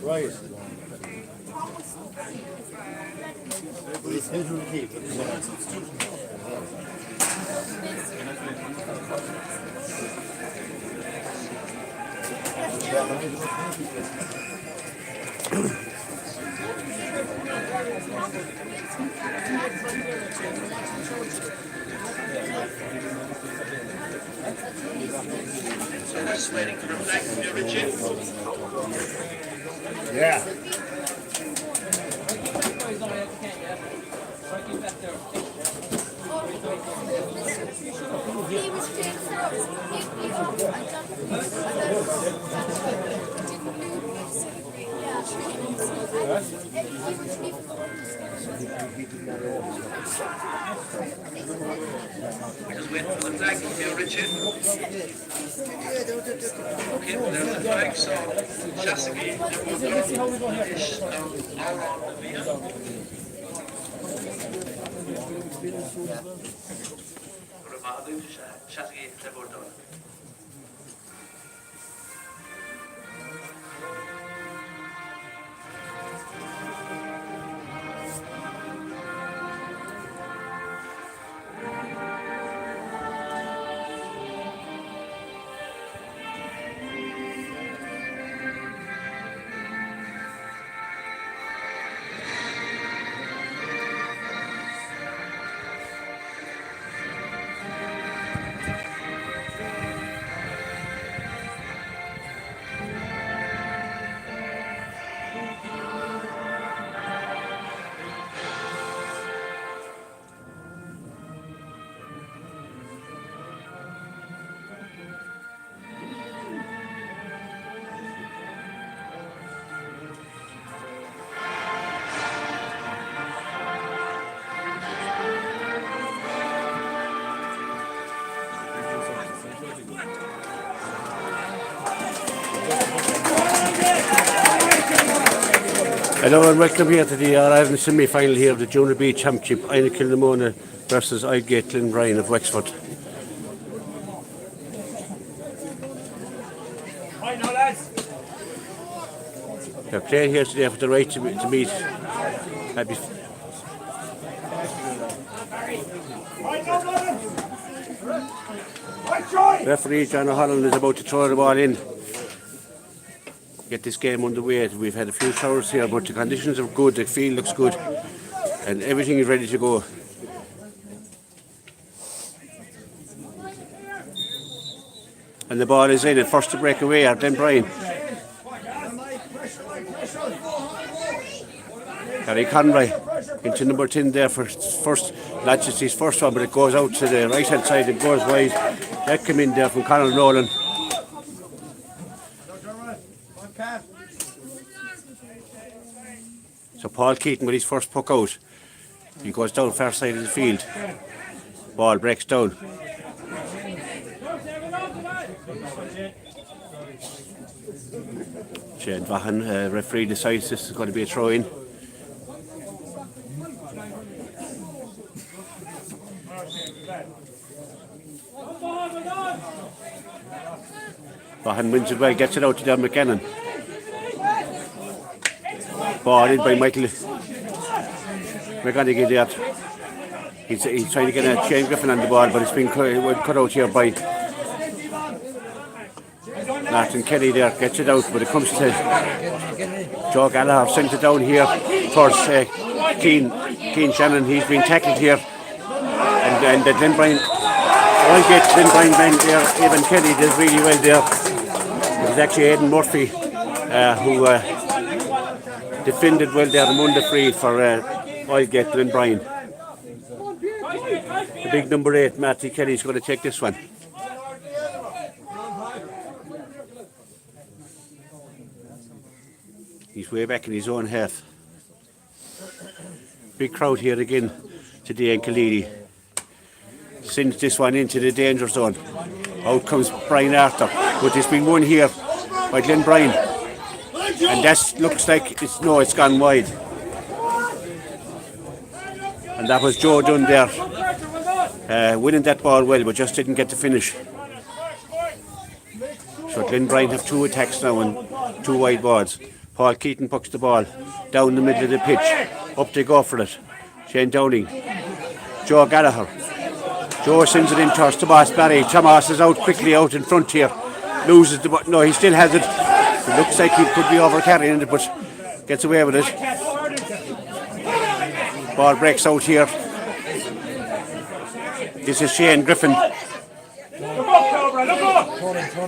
Right. It's his routine. So just waiting for the flag to be Richard. Yeah. Just waiting for the flag to be Richard. Okay, well, there's the flag, so Shasaki, is now on the wheel. Shasaki, they're both done. Hello and welcome here to the Ireland semi-final here of the Junior B Championship, Inagh-Kilnamona versus VOylegate Glenbrine of Wexford. They're playing here today for the right to meet. Referee John O'Halloran is about to throw the ball in. Get this game underway. We've had a few showers here, but the conditions are good, the field looks good, and everything is ready to go. And the ball is in. It first to break away are Glenbrine. Gary Conroy into number 10 there for first. That's just his first one, but it goes out to the right hand side. It goes wide. That came in there from Conor Nolan. So Paul Keaton with his first puck out. He goes down far side of the field. Ball breaks down. Shane Vaughan, referee decides this is going to be a throw in. Vaughan wins it well, gets it out to Don McKennon. Ball in by Michael McGonaghy there. He's trying to get a Shane Griffin on the ball, but it's been cut out here by Martin Kelly there. Gets it out, but it comes to Joe Gallagher, sent it down here towards Keane Shannon. He's been tackled here, and the Glenbrine, VOylegate Glenbrine man there, Evan Kelly did really well there. It was actually Aidan Murphy who defended well there among the free for VOylegate Glenbrine. The big number 8, Matty Kelly, is going to take this one. He's way back in his own half. Big crowd here again today in Killeedy. Sends this one into the danger zone. Out comes Brian Arthur, but it's been won here by Glenbrine, and that looks like it's gone wide. And that was Joe Dunn there, winning that ball well, but just didn't get the finish. So Glenbrine have 2 attacks now and 2 wide balls. Paul Keaton pucks the ball down the middle of the pitch. Up they go for it. Shane Downing. Joe Gallagher. Joe sends it in towards Tomas Barry. Tomas is out quickly out in front here. Loses the ball. No, he still has it. It looks like he could be over carrying it, but gets away with it. Ball breaks out here. This is Shane Griffin.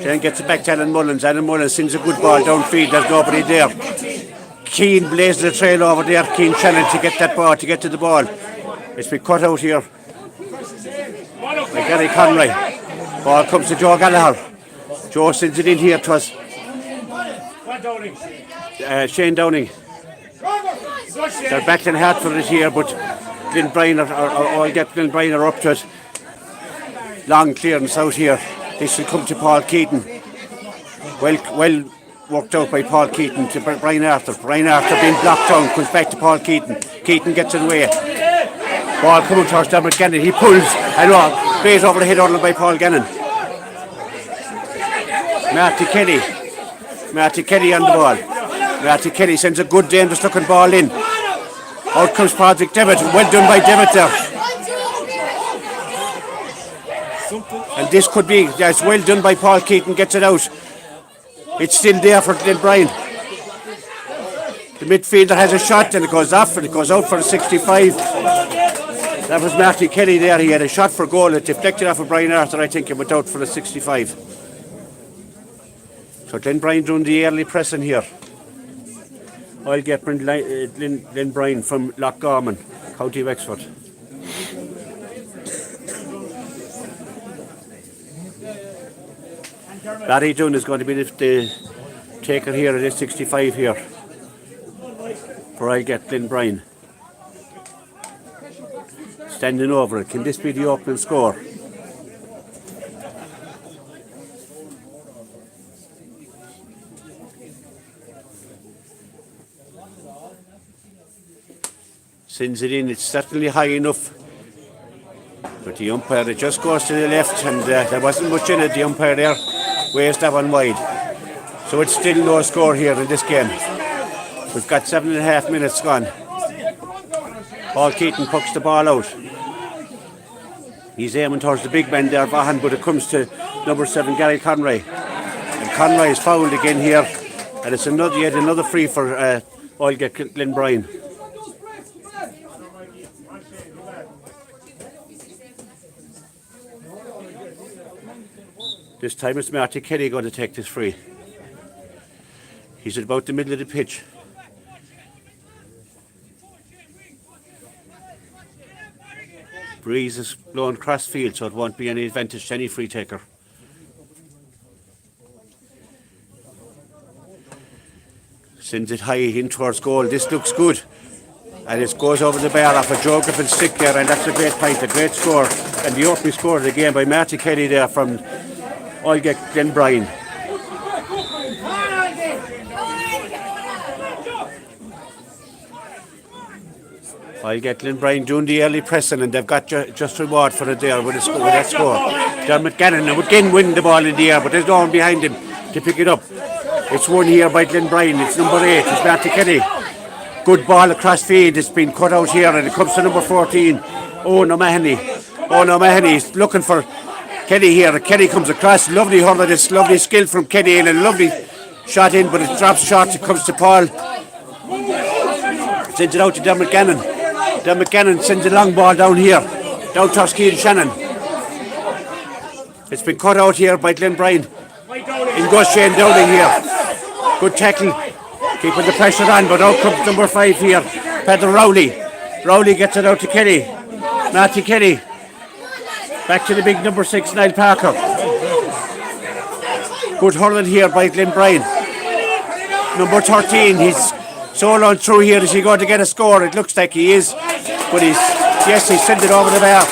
Shane gets it back to Alan Mullins. Alan Mullins sends a good ball downfield. There's nobody there. Keane blazes the trail over there. Keane Shannon to get that ball, to get to the ball. It's been cut out here by Gary Conroy. Ball comes to Joe Gallagher. Joe sends it in here to us. Shane Downing. They're battling hard for it here, but Glenbrine are up to it. Long clearance out here. This will come to Paul Keaton. Well worked out by Paul Keaton to Brian Arthur. Brian Arthur being blocked down, comes back to Paul Keaton. Keaton gets it away. Ball coming towards Dermot Gannon. He pulls and plays over the head hurdle by Paul Gannon. Marty Kelly on the ball. Marty Kelly sends a good dangerous looking ball in. Out comes Patrick Devitt. Well done by Devitt there. And this could be, yes, well done by Paul Keaton, gets it out. It's still there for Glenbrine. The midfielder has a shot and it goes off and it goes out for a 65. That was Marty Kelly there. He had a shot for goal. It deflected off of Brian Arthur, I think, and went out for a 65. So Glenbrine doing the early pressing here. I'll get Glenbrine from Lochgarman, County Wexford. Barry Dunn is going to be the taker here at this 65 here. For I'll get Glenbrine. Standing over it. Can this be the opening score? Sends it in. It's certainly high enough. But the umpire, it just goes to the left, and there wasn't much in it. The umpire there weighs that one wide. So it's still no score here in this game. We've got 7.5 minutes gone. Paul Keaton pucks the ball out. He's aiming towards the big man there, Vaughan, but it comes to number 7, Gary Conroy. And Conroy is fouled again here, and it's yet another free for VOylegate Glenbrine. This time it's Marty Kelly going to take this free. He's at about the middle of the pitch. Breeze is blowing cross field, so it won't be any advantage to any free taker. Sends it high in towards goal. This looks good. And it goes over the bar off a Joe Griffin stick there, and that's a great point, a great score. And the opening score of the game by Marty Kelly there from VOylegate Glenbrine. VOylegate Glenbrine doing the early pressing, and they've got just reward for it there with that score. Dermot Gannon again winning the ball in the air, but there's no one behind him to pick it up. It's won here by Glenbrine. It's number 8. It's Marty Kelly. Good ball across field. It's been cut out here, and it comes to number 14. Owen O'Mahony. Owen O'Mahony is looking for Kelly here. Kelly comes across. Lovely hurl of this. Lovely skill from Kelly, and a lovely shot in, but it drops short. It comes to Paul. Sends it out to Dermot Gannon. Dermot Gannon sends a long ball down here. Down towards Keane Shannon. It's been cut out here by Glenbrine. In goes Shane Downing here. Good tackle. Keeping the pressure on, but out comes number 5 here. Pedro Rowley. Rowley gets it out to Kelly. Marty Kelly. Back to the big number 6, Niall Parker. Good hurling here by Glenbrine. Number 13, he's soloing through here. Is he going to get a score? It looks like he is. But he's sent it over the bar.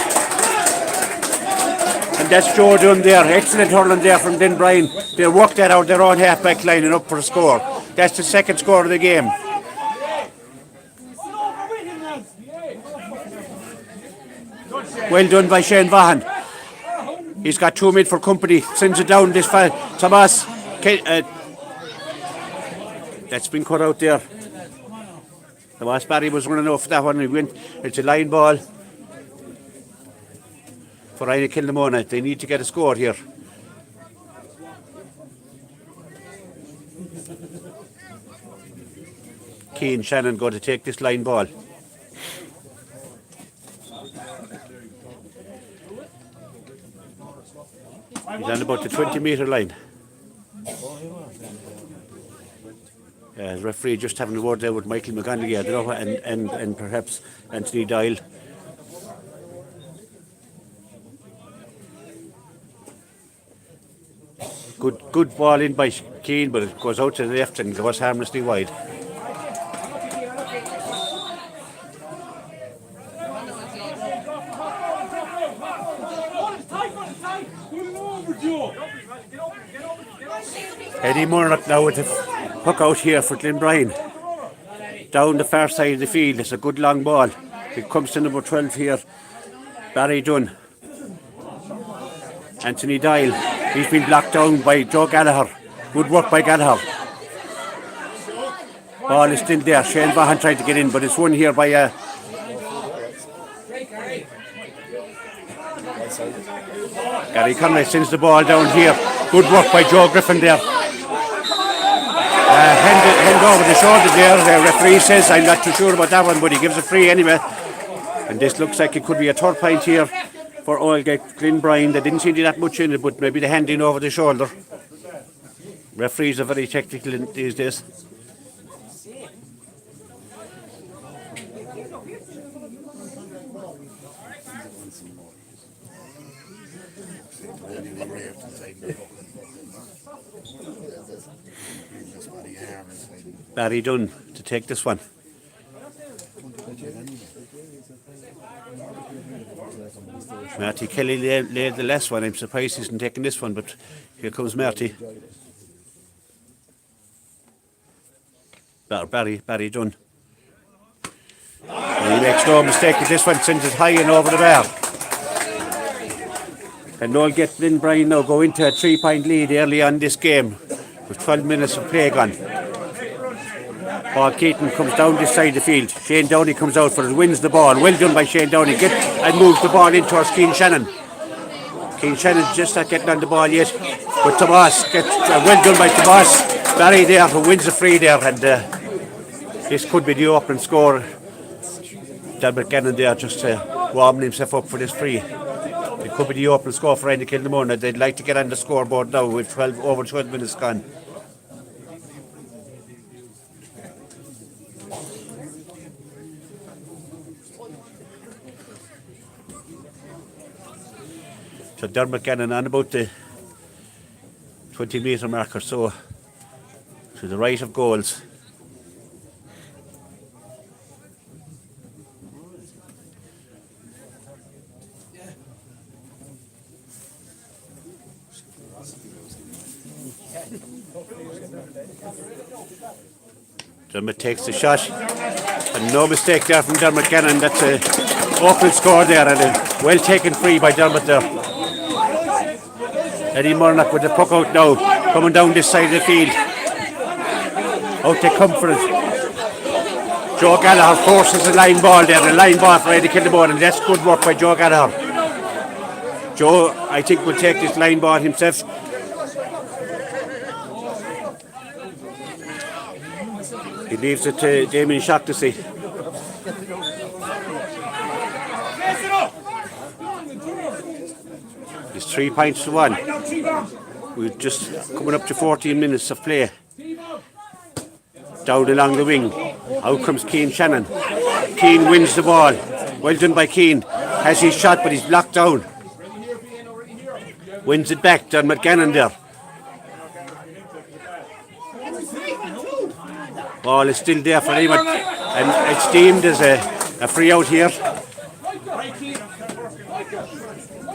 And that's Joe Dunn there. Excellent hurling there from Glenbrine. They worked that out their own half-back line and up for a score. That's the second score of the game. Well done by Shane Vaughan. He's got 2 men for company. Sends it down this far. Tomas That's been cut out there. The Moss Barry was running off that one. He went. It's a line ball for Inagh-Kilnamona. They need to get a score here. Cian Shannon going to take this line ball. He's on about the 20-metre line. Referee just having a word there with Michael McGonaghy, I don't know, and perhaps Anthony Doyle. Good ball in by Cian, but it goes out to the left and goes harmlessly wide. Eddie Murnock now with the puck out here for Glenbrine. Down the far side of the field, it's a good long ball. It comes to number 12 here, Barry Dunn. Anthony Doyle, he's been blocked down by Joe Gallagher. Good work by Gallagher. Ball is still there. Shane Vaughan tried to get in, but it's won here by Gary Conway sends the ball down here. Good work by Joe Griffin there. Hand over the shoulder there. The referee says, I'm not too sure about that one, but he gives a free anyway. And this looks like it could be a third point here for VOylegate Glenbrine. They didn't seem to do that much in it, but maybe the handing over the shoulder. Referees are very technical these days. Barry Dunn to take this one. Marty Kelly laid the last one. I'm surprised he isn't taking this one, but here comes Marty. Barry Dunn. And he makes no mistake with this one, sends it high and over the bar. And VOylegate Glenbrine now go into a 3-point lead early on this game with 12 minutes of play gone. Paul Keaton comes down this side of the field. Shane Downey comes out for it, wins the ball. Well done by Shane Downey. And moves the ball in towards Cian Shannon. Cian Shannon just not getting on the ball yet. But Tomas gets well done by Tomas. Barry there who wins the free there. And this could be the opening score. Dermot Gannon there just warming himself up for this free. It could be the opening score for Inagh-Kilnamona. They'd like to get on the scoreboard now with over 12 minutes gone. So Dermot Gannon on about the 20-metre mark or so to the right of goals. Dermot takes the shot, and no mistake there from Dermot Gannon. That's an open score there, and a well taken free by Dermot there. Eddie Murnock with the puck out now, coming down this side of the field. Out they come for it. Joe Gallagher forces a line ball there, a line ball for Inagh-Kilnamona, and that's good work by Joe Gallagher. Joe, I think, will take this line ball himself. He leaves it to Damien Shaughnessy. It's 3 points to 1. We're just coming up to 14 minutes of play. Down along the wing. Out comes Cian Shannon. Cian wins the ball. Well done by Cian. Has his shot, but he's blocked down. Wins it back. Dermot Gannon there. Ball is still there for anyone, and it's deemed as a free out here.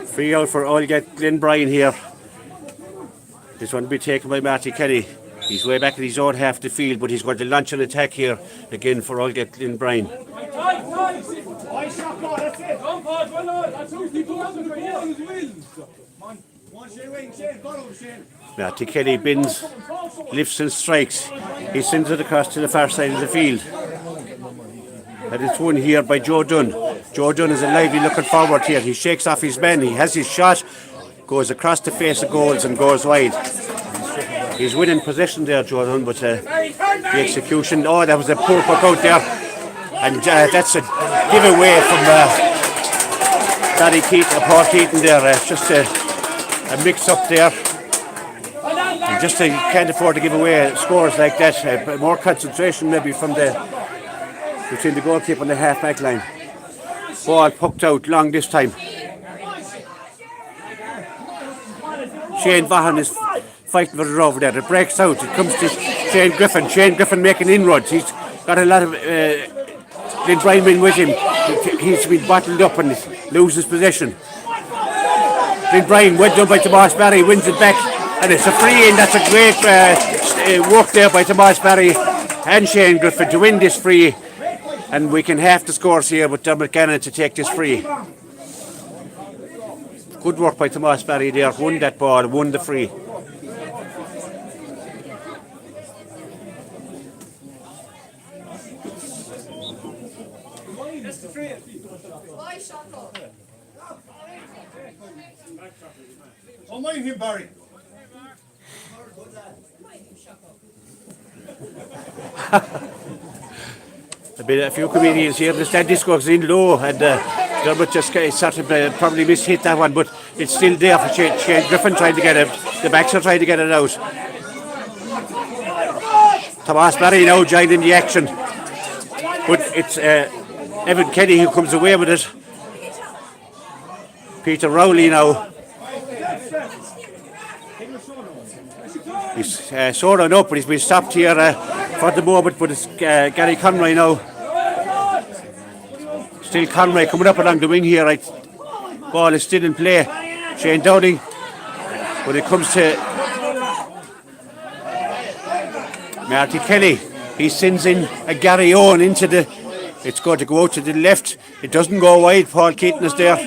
Free out for VOylegate Glenbrine here. This one will be taken by Marty Kelly. He's way back in his own half of the field, but he's going to launch an attack here again for VOylegate Glenbrine. Marty Kelly bends, lifts and strikes. He sends it across to the far side of the field. And it's won here by Joe Dunn. Joe Dunn is a lively looking forward here. He shakes off his man. He has his shot, goes across the face of goals and goes wide. He's winning possession there, Joe Dunn, but the execution, oh, that was a poor puck out there. And that's a giveaway from Paul Keaton there. Just a mix up there. And just you can't afford to give away scores like that. More concentration maybe from between the goalkeeper and the half back line. Ball pucked out long this time. Shane Vaughan is fighting for it over there. It breaks out. It comes to Shane Griffin. Shane Griffin making inroads. He's got a lot of Glenbrine men with him. He's been bottled up and loses possession. Glenbrine went done by Tomas Barry, wins it back, and it's a free in. That's a great work there by Tomas Barry and Shane Griffin to win this free. And we can half the scores here with Dermot Gannon to take this free. Good work by Tomas Barry there. Won that ball, won the free. Oh, mind him, Barry. A few comedians here. The stand disc goes in low, and Dermot just sort of probably mishit that one, but it's still there for Shane Griffin trying to get it. The backs are trying to get it out. Tomas Barry now joining the action, but it's Evan Kenny who comes away with it. Peter Rowley now. He's soaring up, but he's been stopped here for the moment. But it's Gary Conroy now. Still Conroy coming up along the wing here. Right, ball is still in play. Shane Downing. When it comes to Marty Kelly, he sends in a Gary Owen into the. It's going to go out to the left. It doesn't go wide. Paul Keaton is there.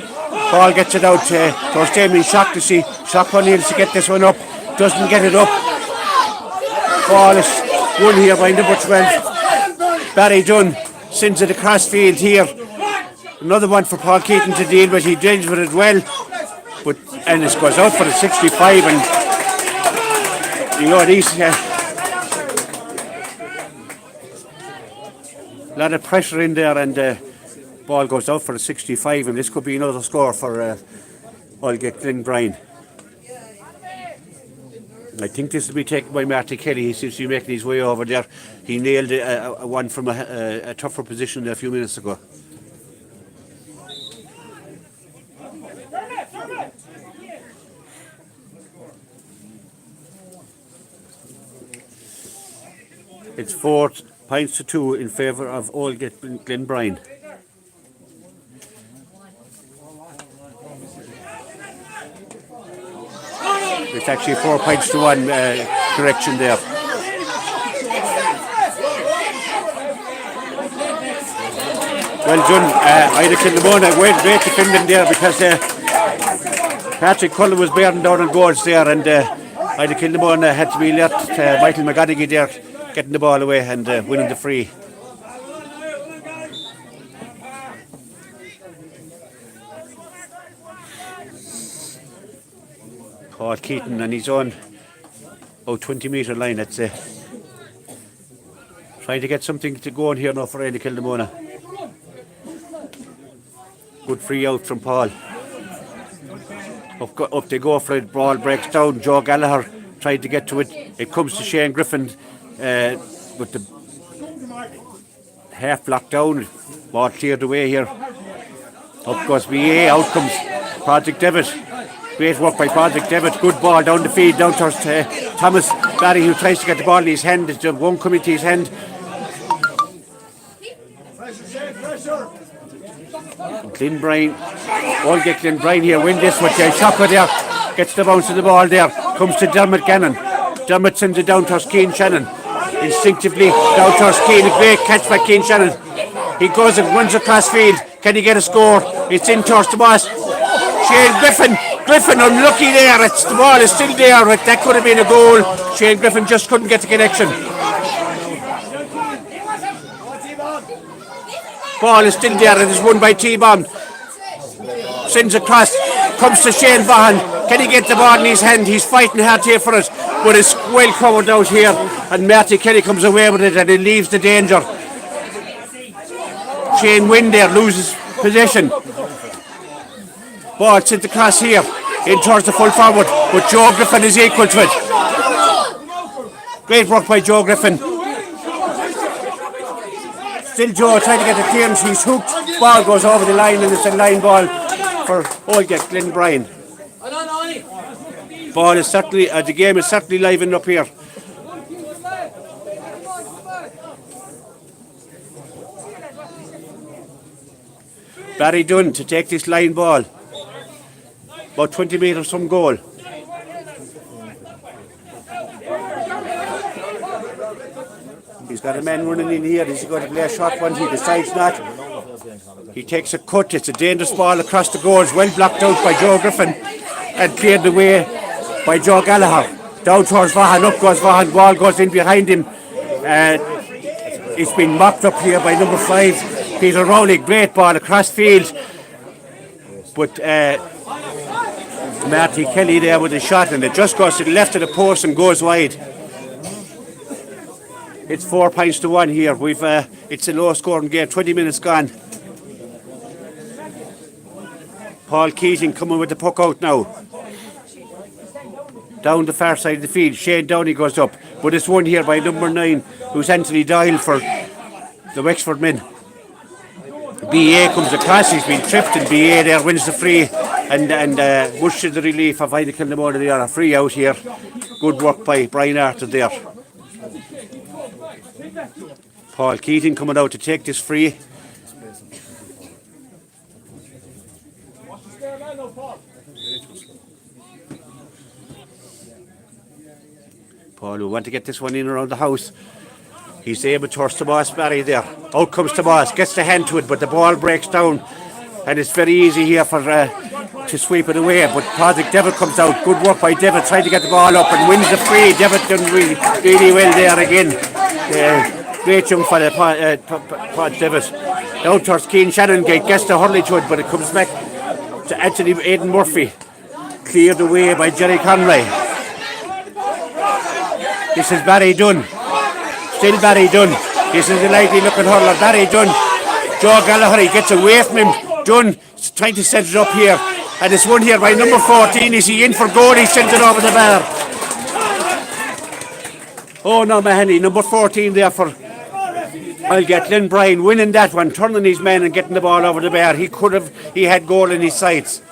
Paul gets it out. There's Damien Shock to see. Shock needs to get this one up. Doesn't get it up. Ball is won here by number 12. Barry Dunn sends it across field here. Another one for Paul Keaton to deal with. He deals with it well. And it goes out for the 65. And you know, these a lot of pressure in there, and ball goes out for the 65. And this could be another score for VOylegate Glenbrine. I think this will be taken by Marty Kelly. He seems to be making his way over there. He nailed one from a tougher position a few minutes ago. It's 4 points to 2 in favour of VOylegate Glenbrine. It's actually 4 points to 1 correction there. Well done, Inagh-Kilnamona. Great defending there, because Patrick Cullen was bearing down on goals there, and Inagh-Kilnamona had to be left. Michael McGonaghy there getting the ball away and winning the free. Paul Keaton on his own 20-metre line. That's trying to get something to go on here now for Inagh-Kilnamona. Good free out from Paul. Up they go for it. Ball breaks down. Joe Gallagher tried to get to it. It comes to Shane Griffin with the half blocked down. Ball cleared away here. Up goes BA. Out comes Project Devitt. Great work by Project Devitt. Good ball down the field, down towards Thomas Barry, who tries to get the ball in his hand. It won't come into his hand. Glenbrine, VOylegate Glenbrine here win this with Shopper there. Gets the bounce of the ball there. Comes to Dermot Gannon. Dermot sends it down towards Keane Shannon. Instinctively down towards Keane. A great catch by Keane Shannon. He goes and runs across field. Can he get a score? It's in towards the boss. Shane Griffin Griffin unlucky there. The ball is still there. That could have been a goal. Shane Griffin just couldn't get the connection. Ball is still there and is won by T-Bomb. Sends across, comes to Shane Vaughan. Can he get the ball in his hand? He's fighting hard here for it, but it's well covered out here. And Marty Kelly comes away with it and it leaves the danger. Shane Wynn there loses possession. Ball sent across here, in towards the full forward, but Joe Griffin is equal to it. Great work by Joe Griffin. Still Joe trying to get the clearance, he's hooked. Ball goes over the line and it's a line ball for VOylegate Glenbrine. Ball is certainly, the game is certainly livened up here. Barry Dunn to take this line ball. About 20 metres from goal. He's got a man running in here. He's going to play a short one. He decides not. He takes a cut. It's a dangerous ball across the goals. Well blocked out by Joe Griffin and cleared away by Joe Gallagher. Down towards Vaughan. Up goes Vaughan. Ball goes in behind him. It's been mocked up here by number 5, Peter Rowley. Great ball across field. But Marty Kelly there with a shot and it just goes to the left of the post and goes wide. It's 4 points to 1 here. It's a low scoring game, 20 minutes gone. Paul Keating coming with the puck out now. Down the far side of the field, Shane Downey goes up. But it's won here by number 9, who's Anthony Doyle for the Wexford men. BA comes across, he's been tripped and BA there wins the free and much to the relief of Inagh-Kilnamona. They are a free out here. Good work by Brian Arthur there. Paul Keating coming out to take this free. Paul will want to get this one in around the house. He's able towards Tomas Barry there. Out comes Tomas, gets the hand to it, but the ball breaks down. And it's very easy here for to sweep it away. But Project Devitt comes out. Good work by Devitt, trying to get the ball up and wins the free. Devitt done really well there again. Great jump for the Project Devitt. Down towards Keane Shannon, gets the hurley to it, but it comes back to Anthony Aidan Murphy. Cleared away by Jerry Conroy. This is Barry Dunn. Still Barry Dunn. This is a likely looking hurler. Barry Dunn. Joe Gallagher, he gets away from him. Dunn is trying to set it up here. And it's won here by number 14. Is he in for goal? He sends it over the bar. Oh no, Mahoney. Number 14 there for VOylegate Glenbrine, winning that one, turning his man and getting the ball over the bar. He had goal in his sights.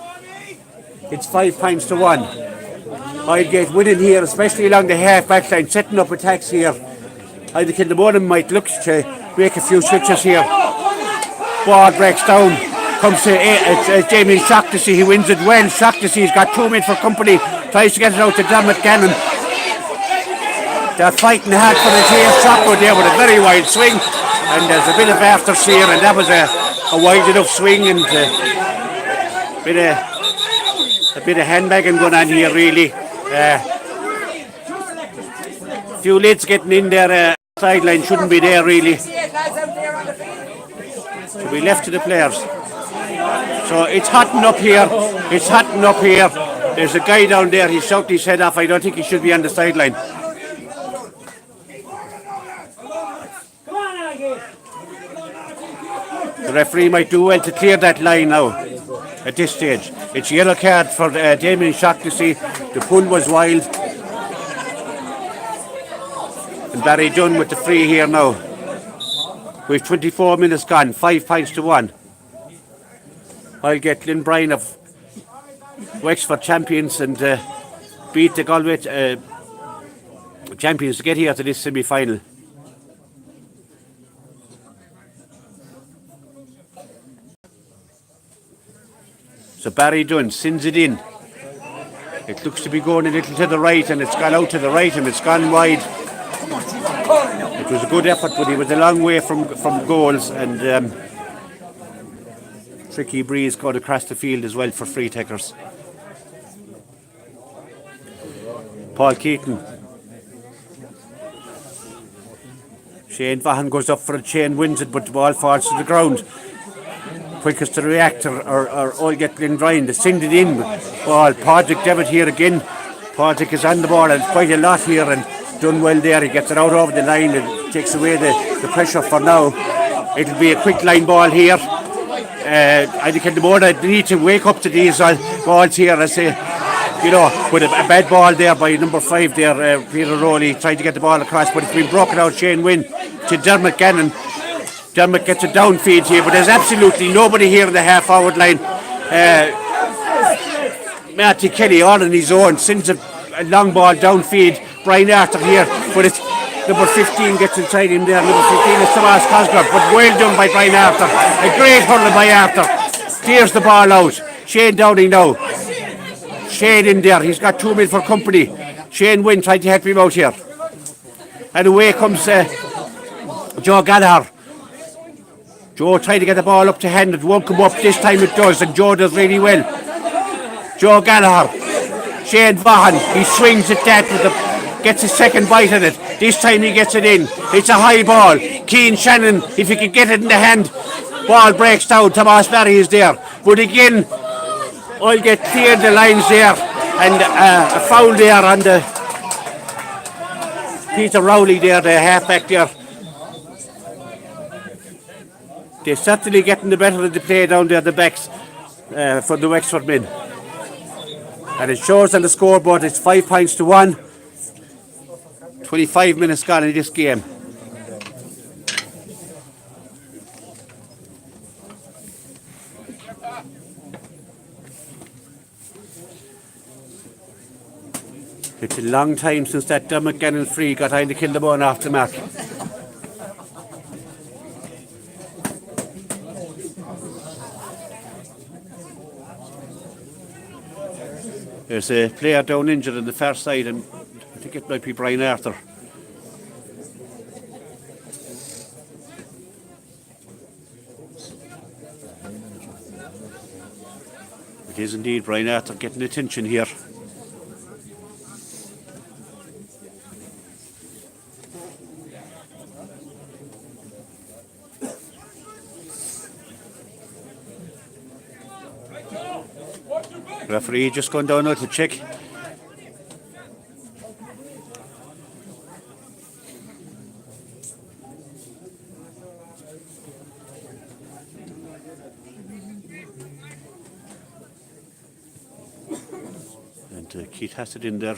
It's 5 points to 1. VOylegate winning here, especially along the half back line, setting up attacks here. Inagh-Kilnamona might look to make a few switches here. Ball breaks down, comes to Jamie Shaughnessy. He wins it well. Shaughnessy's got 2 men for company, tries to get it out to Dermot Gannon. They're fighting hard for the chase. Chopper there with a very wide swing, and there's a bit of aftershare, and that was a wide enough swing, and a bit of handbagging going on here really. Few lids getting in there. Sideline shouldn't be there really. Should be left to the players. So it's hotting up here. It's hotting up here. There's a guy down there. He's shouting his head off. I don't think he should be on the sideline. The referee might do well to clear that line now at this stage. It's a yellow card for Damien Shaughnessy. The pull was wild. And Barry Dunn with the free here now. We've 24 minutes gone, 5 points to 1. VOylegate Glenbrine of Wexford champions and beat the Galway champions to get here to this semi-final. So Barry Dunn sends it in. It looks to be going a little to the right, and it's gone out to the right and it's gone wide. It was a good effort, but he was a long way from goals, and tricky breeze going across the field as well for free takers. Paul Keaton. Shane Vaughan goes up for it, Shane wins it, but the ball falls to the ground. Quickest to react or VOylegate Glenbrine. They send it in. Ball, Patrick Devitt here again. Patrick is on the ball and quite a lot here and done well there. He gets it out over the line and takes away the pressure for now. It'll be a quick line ball here. I think in the morning they need to wake up to these balls here. I say, you know, with a bad ball there by number 5 there, Peter Rowley tried to get the ball across, but it's been broken out. Shane Wynn to Dermot Gannon. Dermot gets a downfield here, but there's absolutely nobody here in the half-forward line. Matty Kelly all on his own, sends a long ball downfield. Brian Arthur here, but it's number 15 gets inside him there. Number 15 is Tomas Cosgrove, but well done by Brian Arthur. A great hurl by Arthur. Clears the ball out. Shane Downing now. Shane in there, he's got 2 men for company. Shane Wynn tried to help him out here. And away comes Joe Gallagher. Joe tried to get the ball up to hand, it won't come up, this time it does, and Joe does really well. Joe Gallagher, Shane Vaughan, he swings at that, gets a second bite at it. This time he gets it in. It's a high ball. Keane Shannon, if he can get it in the hand, ball breaks down. Tomas Barry is there. But again, VOylegate cleared the lines there, and a foul there on the Peter Rowley there, the halfback there. They're certainly getting the better of the play down there, the backs for the Wexford men. And it shows on the scoreboard it's 5 points to 1. 25 minutes gone in this game. It's a long time since that Dermot Gannon free got Inagh-Kilnamona off the mark. There's a player down injured on the far side, and I think it might be Brian Arthur. It is indeed Brian Arthur getting attention here. Referee just gone down now to check. And Keith has it in there,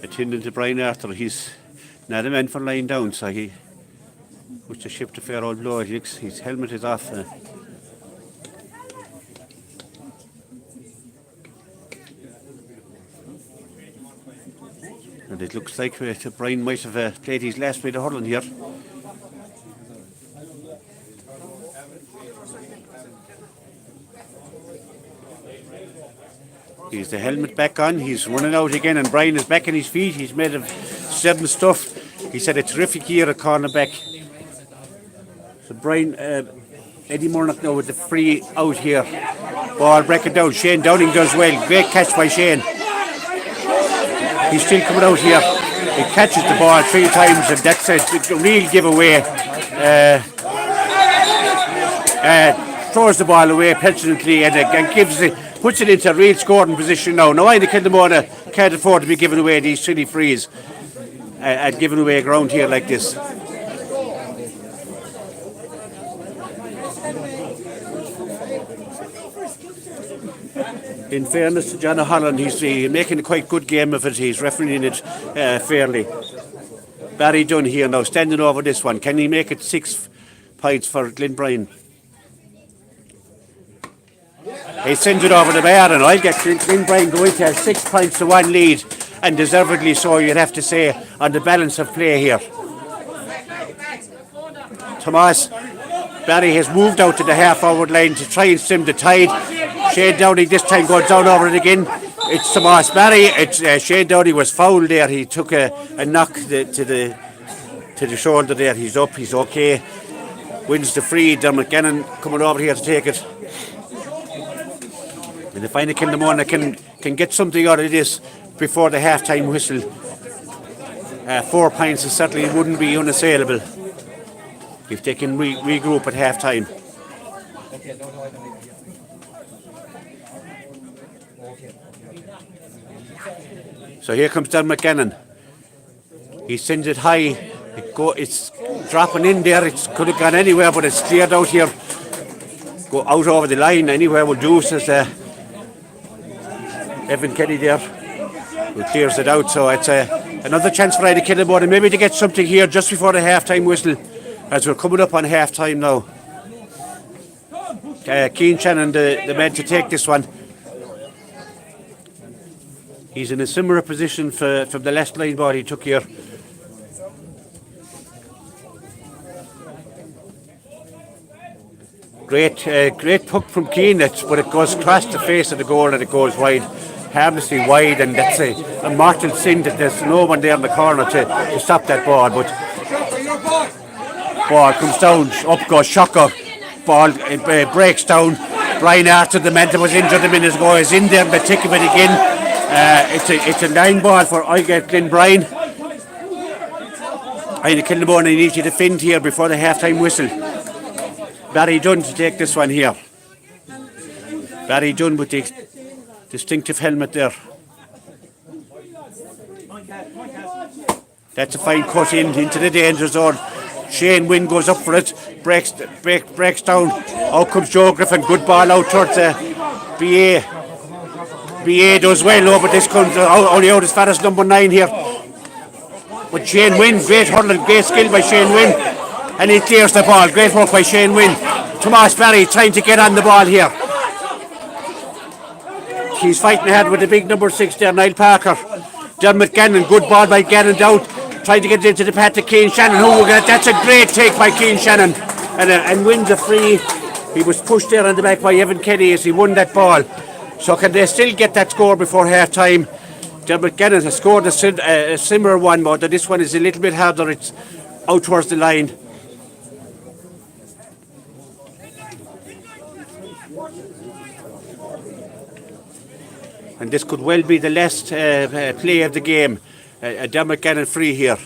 attending to Brian Arthur. He's not a man for lying down, so he puts the ship to fair old blow. His helmet is off. And it looks like Brian might have played his last bit of hurling here. He's the helmet back on, he's running out again, and Brian is back on his feet. He's made of certain stuff. He's had a terrific year at cornerback. So Brian, Eddie Murnock now with the free out here. Ball breaking down, Shane Downing does well. Great catch by Shane. He's still coming out here. He catches the ball 3 times, and that's a real giveaway. Throws the ball away petulantly and puts it into a real scoring position now. Now Inagh-Kilnamona can't afford to be giving away these silly frees and giving away ground here like this. In fairness to John O'Holland, he's making a quite good game of it. He's refereeing it fairly. Barry Dunn here now, standing over this one. Can he make it 6 points for Glenbrine? He sends it over the bar, and I'll get Glenbrine going to 6 points to 1 lead, and deservedly so, you'd have to say, on the balance of play here. Tomas Barry has moved out to the half-forward line to try and stem the tide. Shane Downey this time goes down over it again. It's Tomas Barry. It's Shane Downey was fouled there. He took a knock to the shoulder there. He's up. He's okay. Wins the free. Dermot Gannon coming over here to take it. And if Inagh-Kilnamona can get something out of this, before the half-time whistle. 4 points certainly wouldn't be unassailable if they can regroup at half-time. So here comes Dermot Gannon. He sends it high. It's dropping in there. It could have gone anywhere, but it's cleared out here. Go out over the line. Anywhere will do, says Evan Kelly there, who clears it out. So it's another chance for Inagh-Kilnamona maybe to get something here just before the half-time whistle, as we're coming up on half-time now. Cian Shannon, the man to take this one. He's in a similar position from the left line ball he took here. Great puck from Cian, but it goes across the face of the goal and it goes wide, harmlessly wide, and that's a mortal sin that there's no one there in the corner to stop that ball. But ball comes down, up goes Shocker, ball breaks down. Brian Arthur, the man that was injured a minute ago, is in there in the thick of it again. It's a line ball for Glenbrine. Inagh-Kilnamona needs to defend here before the half-time whistle. Barry Dunn to take this one here. Barry Dunn with the distinctive helmet there. That's a fine cut into the danger zone. Shane Wynn goes up for it, breaks down. Out comes Joe Griffin, good ball out towards BA. BA does well over this, comes only out as far as number 9 here. But Shane Wynn, great hurling, great skill by Shane Wynn. And he clears the ball. Great work by Shane Wynn. Tomas Barry trying to get on the ball here. He's fighting ahead with the big number 6 there, Niall Parker. Dermot Gannon, good ball by Gannon down. Trying to get into the path to Cian Shannon. That's a great take by Cian Shannon. And wins a free. He was pushed there on the back by Evan Kelly as he won that ball. So can they still get that score before half time? Dermot Gannon has scored a similar one, but this one is a little bit harder. It's out towards the line. And this could well be the last play of the game. Dermot Gannon free here.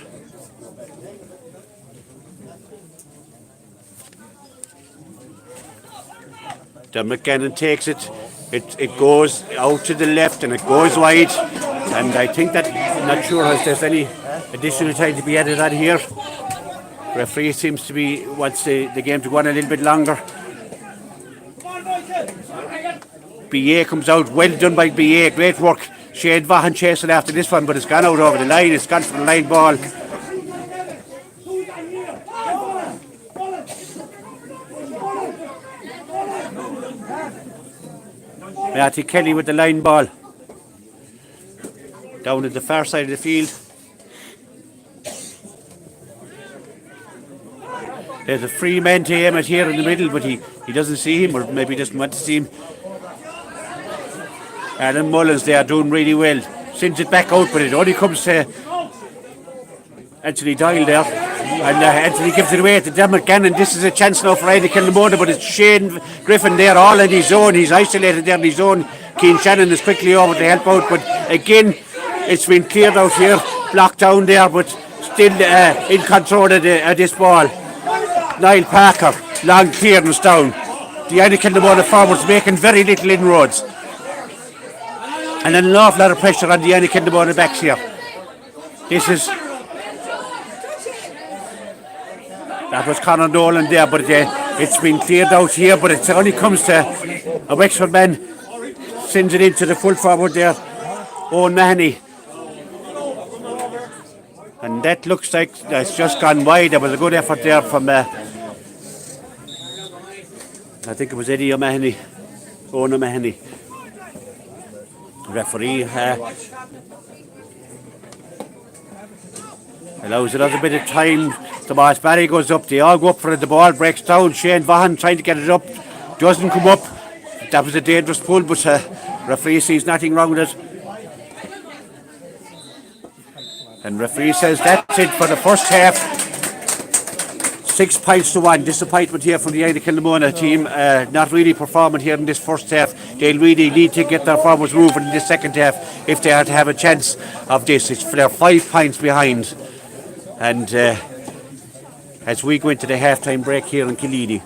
Dermot Gannon takes it. It goes out to the left and it goes wide. And I think that, not sure if there's any additional time to be added on here. Referee seems to wants the game to go on a little bit longer. BA comes out, well done by BA, great work. Shane Vaughan chasing after this one, but it's gone out over the line, it's gone for the line ball. Matty Kelly with the line ball. Down at the far side of the field. There's a free man to aim at here in the middle, but he doesn't see him, or maybe doesn't want to see him. Alan Mullins, they are doing really well. Sends it back out, but it only comes to Anthony Doyle there. And Anthony gives it away to Dermot Gannon. This is a chance now for Inagh-Kilnamona, but it's Shane Griffin there, all in his own. He's isolated there in his own. Cian Shannon is quickly over to help out, but again, it's been cleared out here, blocked down there, but still in control of this ball. Niall Parker, long clearance down. The Inagh-Kilnamona forwards making very little inroads. And an awful lot of pressure on the Inagh-Kilnamona backs here. That was Conor Nolan there, but it's been cleared out here, but it only comes to a Wexford man, sends it into the full forward there, Owen Mahoney. And that looks like it's just gone wide. There was a good effort there from, I think it was Eddie O'Mahony, Owen O'Mahony. Referee allows another bit of time. Tomas Barry goes up, they all go up for it, the ball breaks down. Shane Vaughan trying to get it up, doesn't come up. That was a dangerous pull, but referee sees nothing wrong with it. And referee says that's it for the first half. 6 points to 1. Disappointment here from the Inagh-Kilnamona team. Not really performing here in this first half. They'll really need to get their forwards moving in the second half if they are to have a chance of this. They're 5 points behind. And as we go into the half-time break here in Killeen.